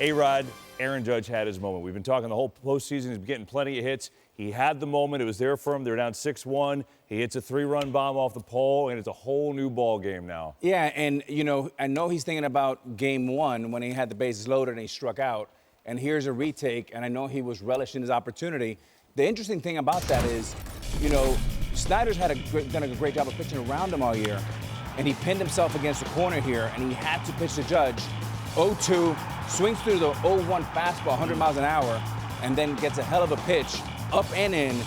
A-Rod, Aaron Judge had his moment. We've been talking the whole postseason. He's been getting plenty of hits. He had the moment. It was there for him. They're down 6-1. He hits a 3-run bomb off the pole, and it's a whole new ball game now. Yeah, and, you know, I know he's thinking about game one when he had the bases loaded and he struck out. And here's a retake, and I know he was relishing his opportunity. The interesting thing about that is, you know, Snyder's done a great job of pitching around him all year, and he pinned himself against the corner here, and he had to pitch to Judge. 0-2, swings through the 0-1 fastball, 100 miles an hour, and then gets a hell of a pitch up and in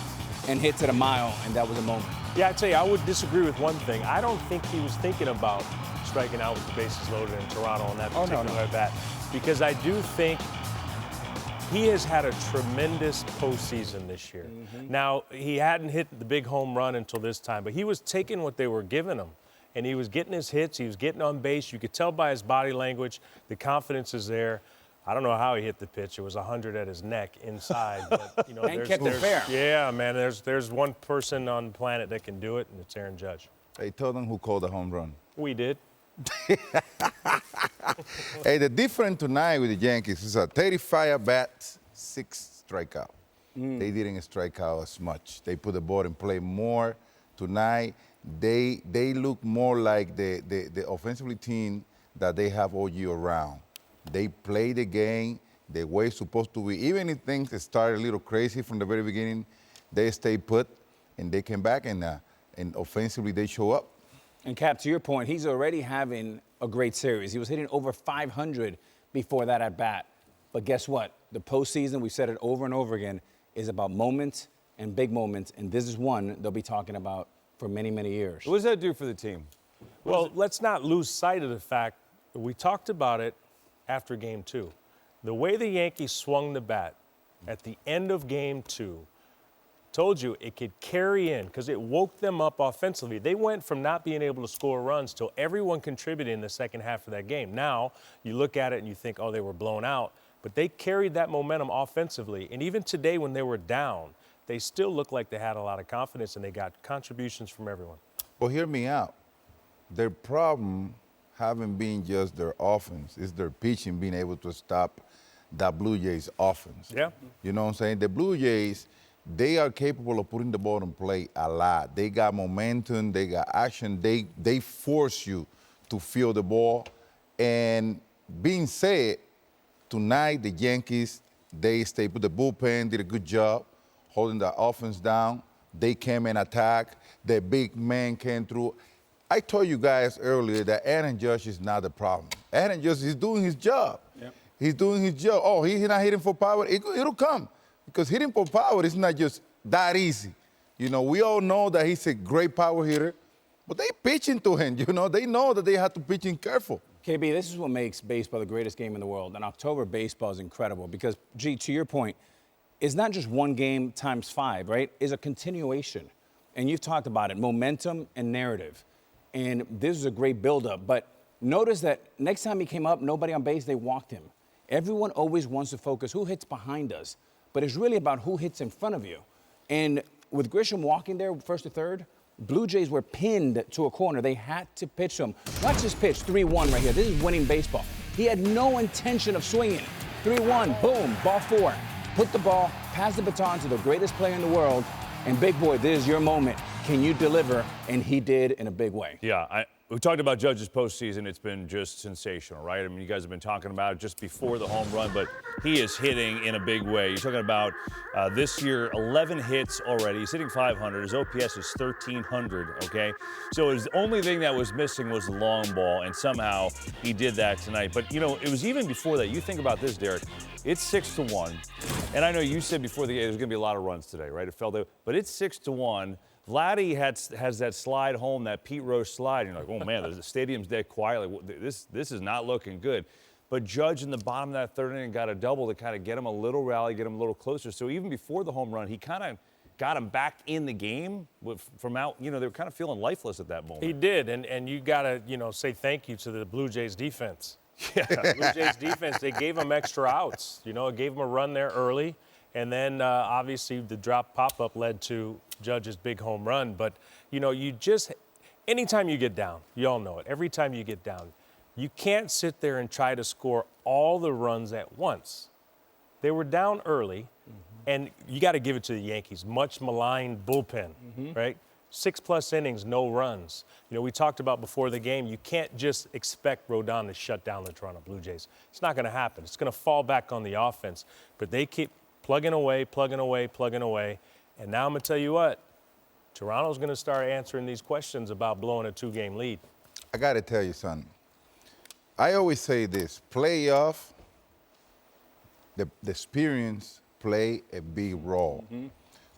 and hits it a mile, and that was a moment. Yeah, I'd say I would disagree with one thing. I don't think he was thinking about striking out with the bases loaded in Toronto on that particular at bat, because I do think he has had a tremendous postseason this year. Now, he hadn't hit the big home run until this time, but he was taking what they were giving him, and he was getting his hits. He was getting on base. You could tell by his body language, the confidence is there. I don't know how he hit the pitch. It was 100 at his neck inside. But, you know, and kept it fair. Yeah, man, there's one person on the planet that can do it, and it's Aaron Judge. Hey, tell them who called the home run. We did. Hey, the difference tonight with the Yankees is a 35 at-bats, 6 strikeout. They didn't strike out as much. They put the ball in play more tonight. They look more like the offensively team that they have all year round. They play the game the way it's supposed to be. Even if things started a little crazy from the very beginning, they stay put and they came back and offensively they show up. And Cap, to your point, he's already having a great series. He was hitting over 500 before that at bat. But guess what? The postseason, we've said it over and over again, is about moments and big moments. And this is one they'll be talking about for many, many years. What does that do for the team? Well, let's not lose sight of the fact that we talked about it after game 2. The way the Yankees swung the bat at the end of game 2, told you it could carry in because it woke them up offensively. They went from not being able to score runs till everyone contributed in the second half of that game. Now, you look at it and you think, oh, they were blown out. But they carried that momentum offensively. And even today when they were down, they still looked like they had a lot of confidence and they got contributions from everyone. Well, hear me out. Their problem haven't been just their offense. It's their pitching being able to stop that Blue Jays offense. Yeah. You know what I'm saying? The Blue Jays, they are capable of putting the ball in play a lot. They got momentum, they got action, they force you to feel the ball. And being said, tonight the Yankees, they stayed with the bullpen, did a good job holding the offense down. They came and attacked. The big man came through. I told you guys earlier that Aaron Judge is not the problem. Aaron Judge is doing his job. Yep. He's doing his job. Oh, he's not hitting for power. It'll come. Because hitting for power is not just that easy. You know, we all know that he's a great power hitter, but they pitching to him, you know. They know that they have to pitch him careful. KB, this is what makes baseball the greatest game in the world. And October baseball is incredible because, G, to your point, it's not just one game times 5, right? It's a continuation. And you've talked about it, momentum and narrative. And this is a great buildup. But notice that next time he came up, nobody on base, they walked him. Everyone always wants to focus who hits behind us, but it's really about who hits in front of you. And with Grisham walking there first to third, Blue Jays were pinned to a corner. They had to pitch him. Watch this pitch, 3-1 right here. This is winning baseball. He had no intention of swinging. 3-1, boom, ball 4. Put the ball, pass the baton to the greatest player in the world, and big boy, this is your moment. Can you deliver? And he did in a big way. Yeah, we talked about Judge's postseason. It's been just sensational, right? I mean, you guys have been talking about it just before the home run, but he is hitting in a big way. You're talking about this year, 11 hits already. He's hitting 500. His OPS is 1,300, okay? So his only thing that was missing was the long ball, and somehow he did that tonight. But, you know, it was even before that. You think about this, Derek. It's 6-1, and I know you said before the game there's going to be a lot of runs today, right? It felt that, but it's 6-1. Vladdy has that slide home, that Pete Rose slide. And you're like, oh, man, the stadium's dead quiet. Like, this is not looking good. But Judge in the bottom of that third inning got a double to kind of get him a little rally, get him a little closer. So even before the home run, he kind of got him back in the game from out. You know, they were kind of feeling lifeless at that moment. He did, and you got to, you know, say thank you to the Blue Jays defense. Yeah, Blue Jays defense, they gave him extra outs. You know, it gave him a run there early. And then, obviously, the drop pop-up led to Judge's big home run. But, you know, anytime you get down, you all know it, every time you get down, You can't sit there and try to score all the runs at once. They were down early, and you got to give it to the Yankees. Much maligned bullpen, right? 6+ innings, no runs. You know, we talked about before the game, you can't just expect Rodon to shut down the Toronto Blue Jays. It's not going to happen. It's going to fall back on the offense. But they keep plugging away, plugging away, plugging away. And now I'm going to tell you what, Toronto's going to start answering these questions about blowing a 2-game lead. I got to tell you something. I always say this, playoff, the experience play a big role.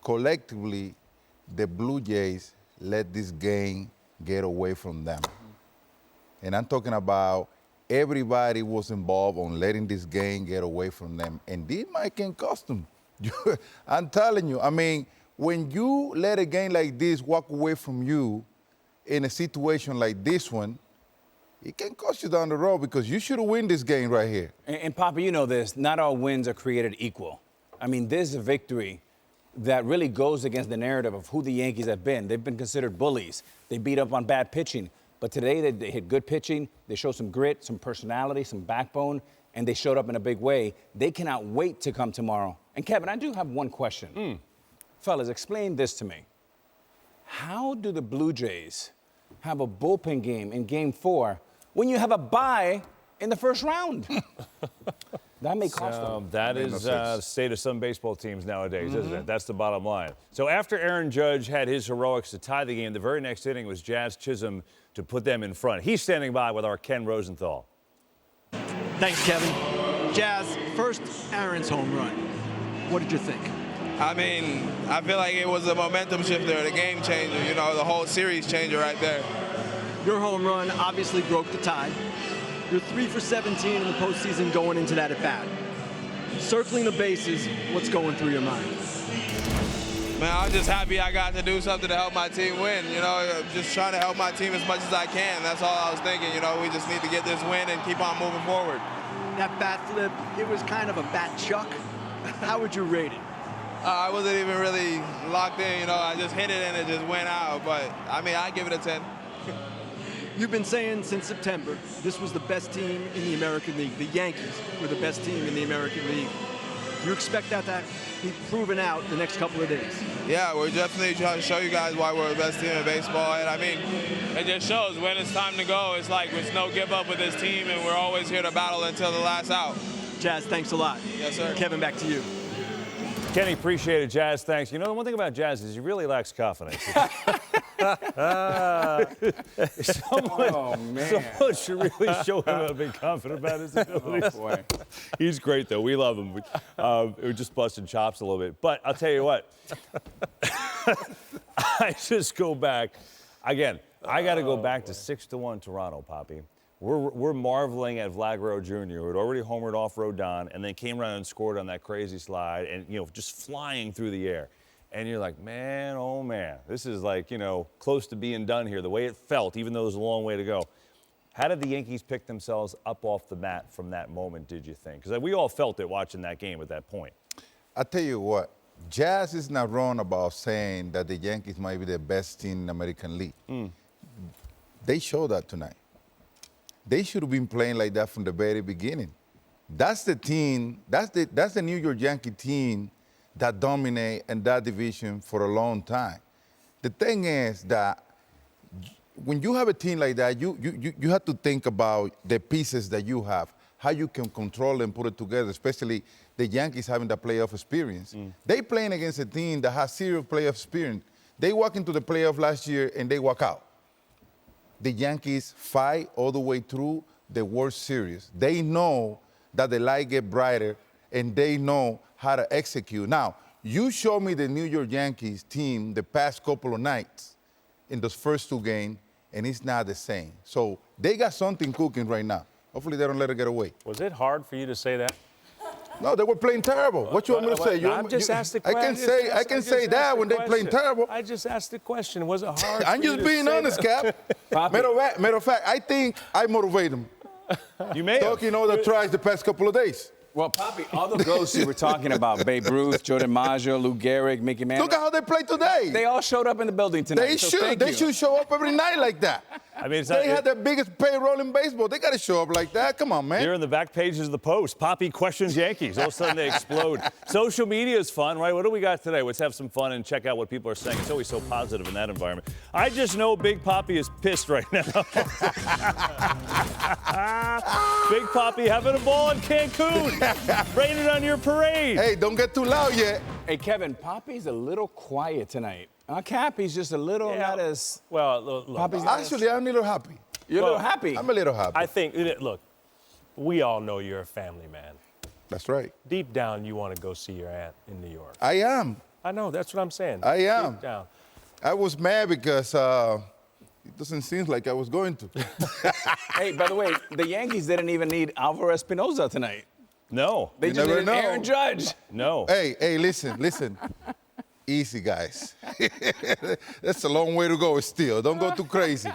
Collectively, the Blue Jays let this game get away from them. And I'm talking about everybody was involved on letting this game get away from them. And this might can cost them. I'm telling you, I mean, when you let a game like this walk away from you in a situation like this one, it can cost you down the road because you should win this game right here. And Papi, you know this, not all wins are created equal. I mean, this is a victory that really goes against the narrative of who the Yankees have been. They've been considered bullies. They beat up on bad pitching. But today they hit good pitching. They showed some grit, some personality, some backbone, and they showed up in a big way. They cannot wait to come tomorrow. And Kevin, I do have one question. Fellas, explain this to me. How do the Blue Jays have a bullpen game in Game 4 when you have a bye in the first round? That may cost them. That is the state of some baseball teams nowadays, isn't it? That's the bottom line. So after Aaron Judge had his heroics to tie the game, the very next inning was Jazz Chisholm to put them in front. He's standing by with our Ken Rosenthal. Thanks, Kevin. Jazz, first Aaron's home run. What did you think? I mean, I feel like it was a momentum shifter, the game changer, you know, the whole series changer right there. Your home run obviously broke the tie. You're 3 for 17 in the postseason going into that at-bat. Circling the bases, what's going through your mind? Man, I'm just happy I got to do something to help my team win. You know, just trying to help my team as much as I can. That's all I was thinking. You know, we just need to get this win and keep on moving forward. That bat flip, it was kind of a bat chuck. How would you rate it? I wasn't even really locked in. You know, I just hit it and it just went out. But, I mean, I'd give it a 10. You've been saying since September this was the best team in the American League. The Yankees were the best team in the American League. Do you expect that to be proven out the next couple of days? Yeah, we're definitely trying to show you guys why we're the best team in baseball. And, I mean, it just shows when it's time to go, it's like there's no give up with this team, and we're always here to battle until the last out. Jazz, thanks a lot. Yes, sir. Kevin, back to you. Kenny, appreciate it, Jazz. Thanks. You know, the one thing about Jazz is he really lacks confidence. Someone should really show him how to be confident about his abilities. Oh, boy. He's great, though. We love him. We're just busting chops a little bit. But I'll tell you what. I just go back. Again, I got to go back to 6-1 Toronto, Papi. We're marveling at Vlad Guerrero Jr., who had already homered off Rodon and then came around and scored on that crazy slide and, you know, just flying through the air. And you're like, man, oh, man, this is like, you know, close to being done here, the way it felt, even though there's a long way to go. How did the Yankees pick themselves up off the mat from that moment, did you think? Because we all felt it watching that game at that point. I tell you what, Jazz is not wrong about saying that the Yankees might be the best team in the American League. They showed that tonight. They should have been playing like that from the very beginning. That's the team, that's the New York Yankee team that dominate in that division for a long time. The thing is that when you have a team like that, you have to think about the pieces that you have, how you can control and put it together, especially the Yankees having the playoff experience. They playing against a team that has serious playoff experience. They walk into the playoff last year and they walk out. The Yankees fight all the way through the World Series. They know that the light get brighter, and they know how to execute. Now, you show me the New York Yankees team the past couple of nights in those first 2 games, and it's not the same. So they got something cooking right now. Hopefully they don't let it get away. Was it hard for you to say that? No, they were playing terrible. What you want me to say? I just asked the question. I can say that when they playing terrible. I just asked the question. Was it hard? I'm just being honest, Cap. Matter of fact, I think I motivate them. You may have. Talking all the tries the past couple of days. Well, Papi, all the ghosts you were talking about, Babe Ruth, Jordan Maggio, Lou Gehrig, Mickey Mantle. Look at how they play today. They all showed up in the building tonight. They so should. thank They you. should show up every night like that. I mean, it's They not, had the biggest payroll in baseball. They got to show up like that. Come on, man. You're in the back pages of the Post. Papi questions Yankees. All of a sudden they explode. Social media is fun, right? What do we got today? Let's have some fun and check out what people are saying. It's always so positive in that environment. I just know Big Papi is pissed right now. Big Papi having a ball in Cancun. Raining on your parade. Hey, don't get too loud yet. Hey, Kevin, Papi's a little quiet tonight. Cappy's just a little not as... Well, look, Papi's not as- Actually, I'm a little happy. You're a little happy. I'm a little happy. I think, look, we all know you're a family man. That's right. Deep down, you want to go see your aunt in New York. I am. I know, that's what I'm saying. I am. Deep down. I was mad because it doesn't seem like I was going to. Hey, by the way, the Yankees didn't even need Alvarez Espinosa tonight. No. They You just never needed know. Aaron Judge. No. Hey, listen. Easy, guys. That's a long way to go still. Don't go too crazy.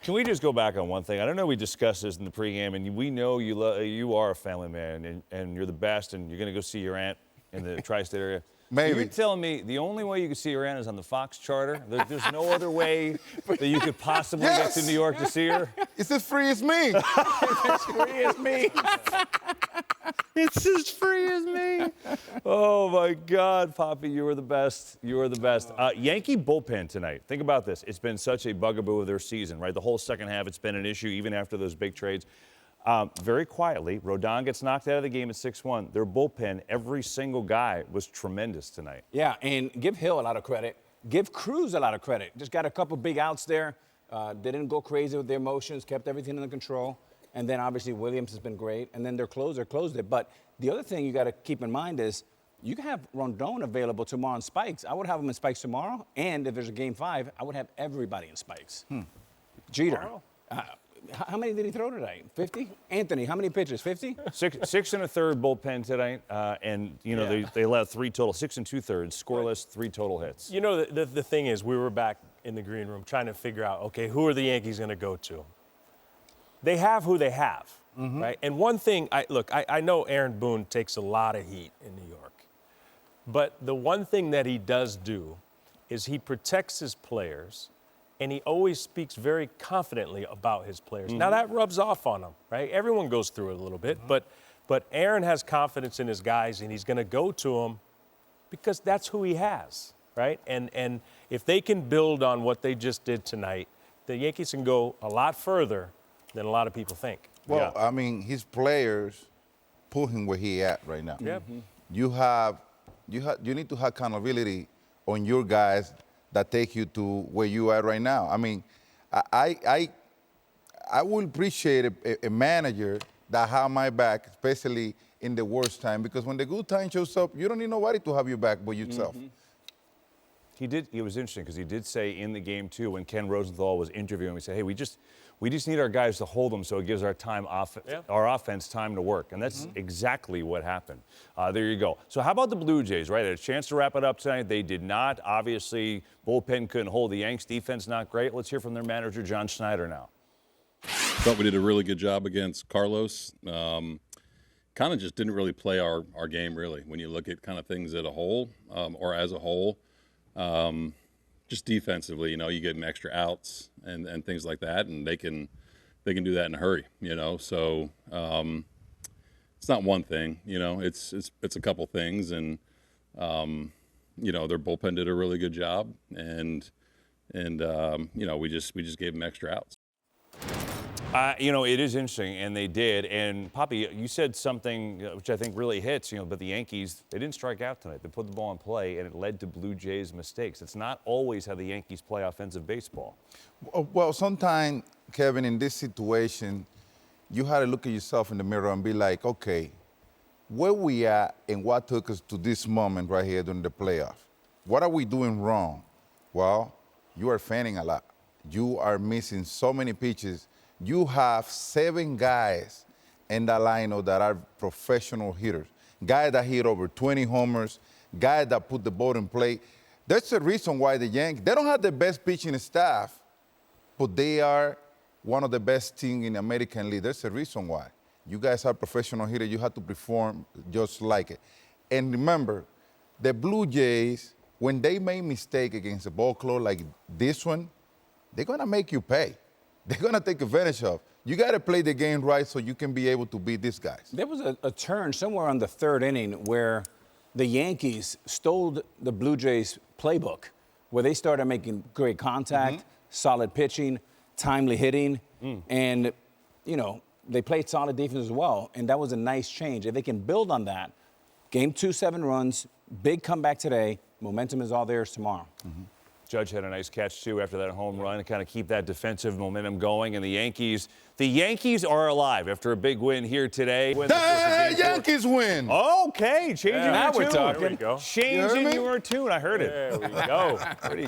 Can we just go back on one thing? I don't know we discussed this in the pregame, and we know you are a family man, and you're the best, and you're going to go see your aunt in the tri-state area. Maybe. You're telling me the only way you can see your aunt is on the Fox charter? There's no other way that you could possibly get to New York to see her? It's as free as me. As free as me. It's as free as me. Oh, my God, Papi, you are the best. You are the best. Yankee bullpen tonight. Think about this. It's been such a bugaboo of their season, right? The whole second half, it's been an issue, even after those big trades. Very quietly, Rodon gets knocked out of the game at 6-1. Their bullpen, every single guy was tremendous tonight. Yeah, and give Hill a lot of credit. Give Cruz a lot of credit. Just got a couple big outs there. They didn't go crazy with their motions, kept everything under control. And then obviously Williams has been great. And then their closer closed it. But the other thing you got to keep in mind is you can have Rondon available tomorrow in spikes. I would have him in spikes tomorrow. And if there's a game 5, I would have everybody in spikes. Jeter. How many did he throw today? 50? Anthony, how many pitches? 50? Six and a third bullpen tonight, and they allowed 3 total, 6 and 2/3, scoreless, 3 total hits. You know, the thing is, we were back in the green room trying to figure out, okay, who are the Yankees going to go to? They have who they have, right? And one thing, I know Aaron Boone takes a lot of heat in New York, but the one thing that he does do is he protects his players, and he always speaks very confidently about his players. Now, that rubs off on him, right? Everyone goes through it a little bit, but Aaron has confidence in his guys, and he's going to go to them because that's who he has, right? And if they can build on what they just did tonight, the Yankees can go a lot further than a lot of people think. Well, I mean, his players put him where he at right now. Yeah. You need to have accountability on your guys that take you to where you are right now. I mean, I would appreciate a manager that have my back, especially in the worst time, because when the good time shows up, you don't need nobody to have your back but yourself. He did. It was interesting because he did say in the game too, when Ken Rosenthal was interviewing, we said, "Hey, we just need our guys to hold them so it gives our offense time to work," and that's exactly what happened. There you go. So how about the Blue Jays? Right, had a chance to wrap it up tonight. They did not. Obviously, bullpen couldn't hold the Yanks. Defense not great. Let's hear from their manager, John Schneider, now. Thought we did a really good job against Carlos. Kind of just didn't really play our game, really, when you look at kind of things as a whole, or as a whole. Just defensively, you get them extra outs and things like that, and they can do that in a hurry, So it's not one thing, it's a couple things, and their bullpen did a really good job, and we just gave them extra outs. It is interesting, and they did. And, Papi, you said something which I think really hits, but the Yankees, they didn't strike out tonight. They put the ball in play, and it led to Blue Jays' mistakes. It's not always how the Yankees play offensive baseball. Well, sometimes, Kevin, in this situation, you had to look at yourself in the mirror and be like, okay, where we at and what took us to this moment right here during the playoff? What are we doing wrong? Well, you are fanning a lot. You are missing so many pitches. You have 7 guys in that lineup that are professional hitters. Guys that hit over 20 homers, guys that put the ball in play. That's the reason why the Yankees, they don't have the best pitching staff, but they are one of the best teams in the American League. That's the reason why. You guys are professional hitters. You have to perform just like it. And remember, the Blue Jays, when they make mistake against a ball club like this one, they're going to make you pay. They're going to take advantage of. You got to play the game right so you can be able to beat these guys. There was a turn somewhere on the third inning where the Yankees stole the Blue Jays playbook, where they started making great contact, solid pitching, timely hitting, and, you know, they played solid defense as well, and that was a nice change. If they can build on that, Game 2, 7 runs, big comeback today, momentum is all theirs tomorrow. Judge had a nice catch, too, after that home run to kind of keep that defensive momentum going. And the Yankees are alive after a big win here today. The Yankees win. Okay, changing now your we're tune. talking. There we go. Changing your tune. I heard it. There we go.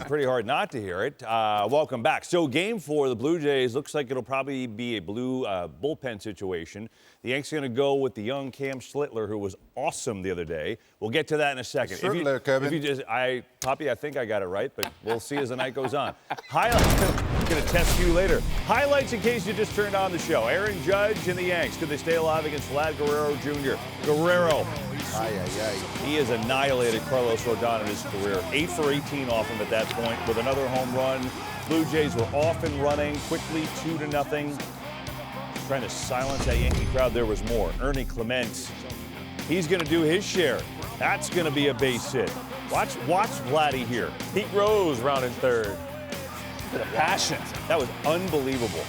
Pretty hard not to hear it. Welcome back. So Game 4, the Blue Jays, looks like it'll probably be a blue bullpen situation. The Yankees are going to go with the young Cam Schlittler, who was awesome the other day. We'll get to that in a second. Schlittler, Kevin. Papi, I think I got it right, but we'll see as the night goes on. Highlights. I'm going to test you later. Highlights in case you just turned on the show. Aaron Judge and the Yanks. Could they stay alive against Vlad Guerrero Jr.? Guerrero. He has annihilated Carlos Rodon in his career. 8 for 18 off him at that point with another home run. Blue Jays were off and running quickly, 2-0. Trying to silence that Yankee crowd. There was more. Ernie Clement. He's going to do his share. That's going to be a base hit. Watch Vladdy here. Pete Rose rounding third. The passion. That was unbelievable.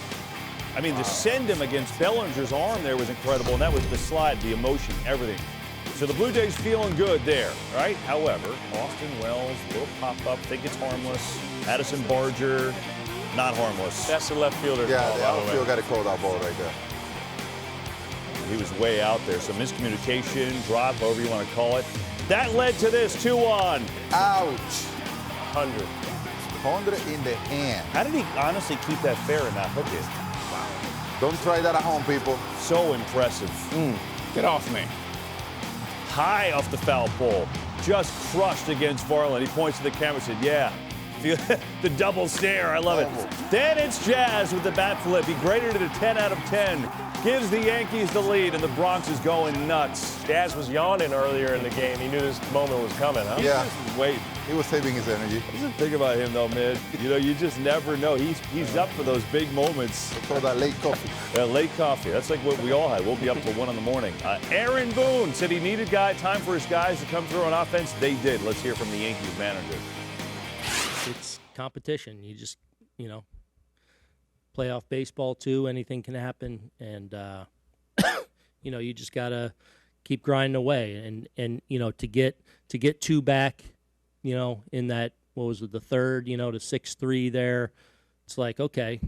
I mean, to send him against Bellinger's arm there was incredible, and that was the slide, the emotion, everything. So the Blue Jays feeling good there, right? However, Austin Wells, little pop-up, think it's harmless. Addison Barger, not harmless. That's the left fielder. Yeah, call, the by the way. outfield got to call that ball right there. He was way out there. So miscommunication, drop, however you want to call it. That led to this 2-1. Ouch. 100. 100 in the hand. How did he honestly keep that fair and not hook it? Don't try that at home, people. So impressive. Get off me. High off the foul pole. Just crushed against Varland. He points to the camera and said, yeah. Feel the double stare. I love it. Then it's Jazz with the bat flip. He graded it a 10 out of 10. Gives the Yankees the lead, and the Bronx is going nuts. Jazz was yawning earlier in the game. He knew this moment was coming, huh? Yeah. Wait. He was saving his energy. Here's the thing about him, though, man. You know, you just never know. He's up for those big moments. For that late coffee. Late coffee. That's like what we all had. We'll be up till 1 in the morning. Aaron Boone said he needed time for his guys to come through on offense. They did. Let's hear from the Yankees manager. It's competition. You just, playoff baseball too. Anything can happen, and you just gotta keep grinding away. And to get 2 back, in that, what was it, the third, to 6-3 there. It's like, okay,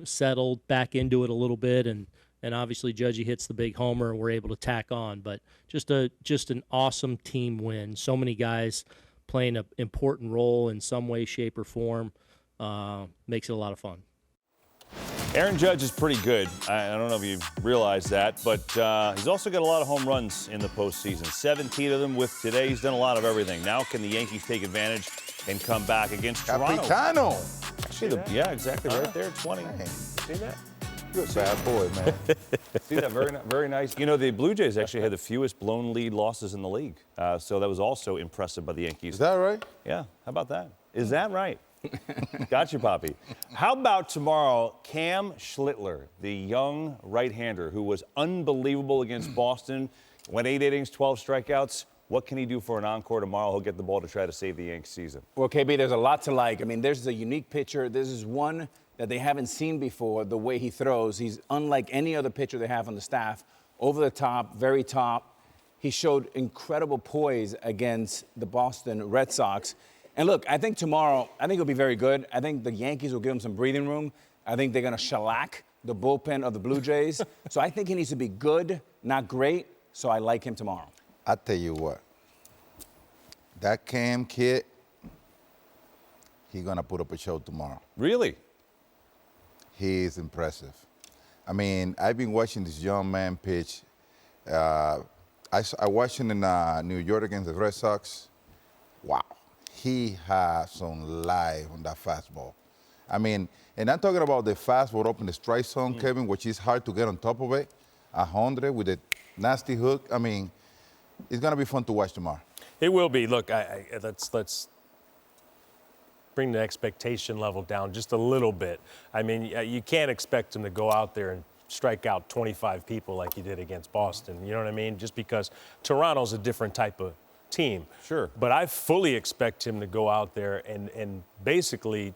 settled back into it a little bit, and obviously Judgy hits the big homer, and we're able to tack on. But just an awesome team win. So many guys playing an important role in some way, shape, or form. Makes it a lot of fun. Aaron Judge is pretty good. I don't know if you realize that, but he's also got a lot of home runs in the postseason. 17 of them with today. He's done a lot of everything. Now can the Yankees take advantage and come back against Toronto? Capitano. Actually, yeah, exactly, right there, 20. See that? You're a bad boy, man. See that? Very nice. The Blue Jays actually had the fewest blown lead losses in the league. So that was also impressive by the Yankees. Is that right? Yeah, how about that? Is that right? Got you, Papi. How about tomorrow, Cam Schlittler, the young right-hander who was unbelievable against Boston, went 8 innings, 12 strikeouts. What can he do for an encore tomorrow? He'll get the ball to try to save the Yankees season. Well, KB, there's a lot to like. I mean, there's a unique pitcher. This is one that they haven't seen before, the way he throws. He's unlike any other pitcher they have on the staff. Over the top, very top. He showed incredible poise against the Boston Red Sox. And look, I think tomorrow, it'll be very good. I think the Yankees will give him some breathing room. I think they're going to shellac the bullpen of the Blue Jays. So I think he needs to be good, not great. So I like him tomorrow. I tell you what, that Cam kid, he's going to put up a show tomorrow. Really? He is impressive. I mean, I've been watching this young man pitch. I watched him in New York against the Red Sox. Wow. He has some life on that fastball. I mean, and I'm talking about the fastball up in the strike zone, Kevin, which is hard to get on top of it. 100 with a nasty hook. I mean, it's going to be fun to watch tomorrow. It will be. Look, let's bring the expectation level down just a little bit. I mean, you can't expect him to go out there and strike out 25 people like he did against Boston. You know what I mean? Just because Toronto's a different type of team. Sure. But I fully expect him to go out there and basically,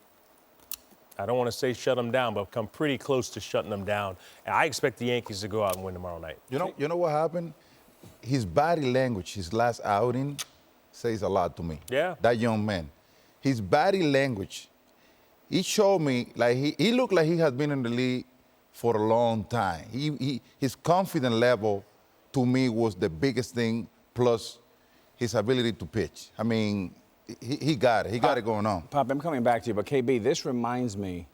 I don't want to say shut them down, but come pretty close to shutting them down. And I expect the Yankees to go out and win tomorrow night. You know what happened? His body language, his last outing, says a lot to me. Yeah. That young man. His body language, he showed me, like, he looked like he has been in the league for a long time. His confidence level, to me, was the biggest thing, plus his ability to pitch. I mean, he got it. He got it going on. Pop, I'm coming back to you, but KB, this reminds me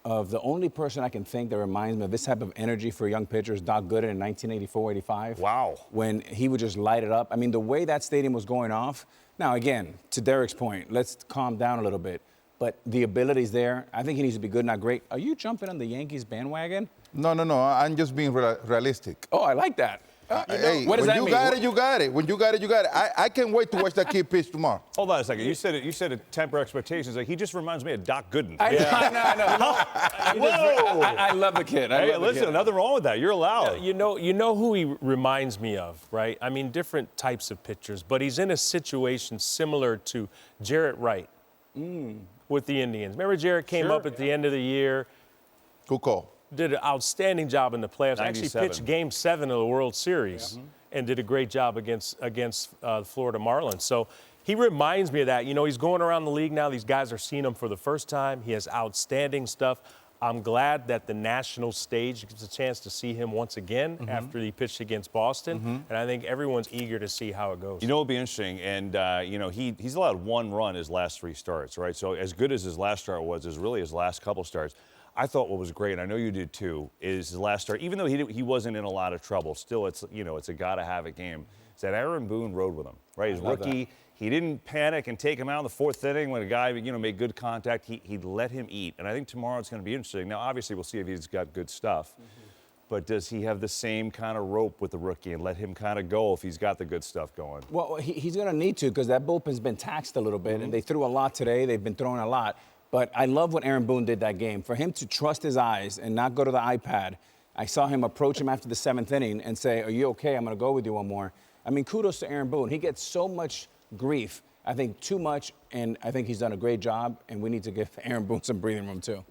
of the only person I can think that reminds me of this type of energy for young pitchers, Doc Gooden in 1984-85. Wow. When he would just light it up. I mean, the way that stadium was going off. Now, again, to Derek's point, let's calm down a little bit. But the ability's there. I think he needs to be good, not great. Are you jumping on the Yankees bandwagon? No. I'm just being realistic. Oh, I like that. Hey, what does that mean? When you got it, you got it. When you got it, you got it. I can't wait to watch that kid pitch tomorrow. Hold on a second. You said to temper expectations. Like, he just reminds me of Doc Gooden. I love the kid. Hey, listen, nothing wrong with that. You're allowed. You know who he reminds me of, right? I mean, different types of pitchers, but he's in a situation similar to Jarrett Wright with the Indians. Remember, Jarrett came up at the end of the year. Good call. Did an outstanding job in the playoffs. 97. Actually pitched Game 7 of the World Series and did a great job against the Florida Marlins. So he reminds me of that. You know, he's going around the league now. These guys are seeing him for the first time. He has outstanding stuff. I'm glad that the national stage gives a chance to see him once again after he pitched against Boston. And I think everyone's eager to see how it goes. You know, it'll be interesting. And, he's allowed one run his last 3 starts, right? So as good as his last start was, is really his last couple starts. I thought what was great, and I know you did too, is his last start. Even though he wasn't in a lot of trouble, still it's a gotta-have-it game. Is that Aaron Boone rode with him, right? His rookie, he didn't panic and take him out in the 4th inning when a guy, made good contact. He let him eat, and I think tomorrow it's going to be interesting. Now, obviously, we'll see if he's got good stuff, but does he have the same kind of rope with the rookie and let him kind of go if he's got the good stuff going? Well, he's going to need to because that bullpen's been taxed a little bit, and they threw a lot today. They've been throwing a lot. But I love what Aaron Boone did that game. For him to trust his eyes and not go to the iPad, I saw him approach him after the 7th inning and say, "Are you okay? I'm going to go with you one more." I mean, kudos to Aaron Boone. He gets so much grief, I think too much, and I think he's done a great job, and we need to give Aaron Boone some breathing room too.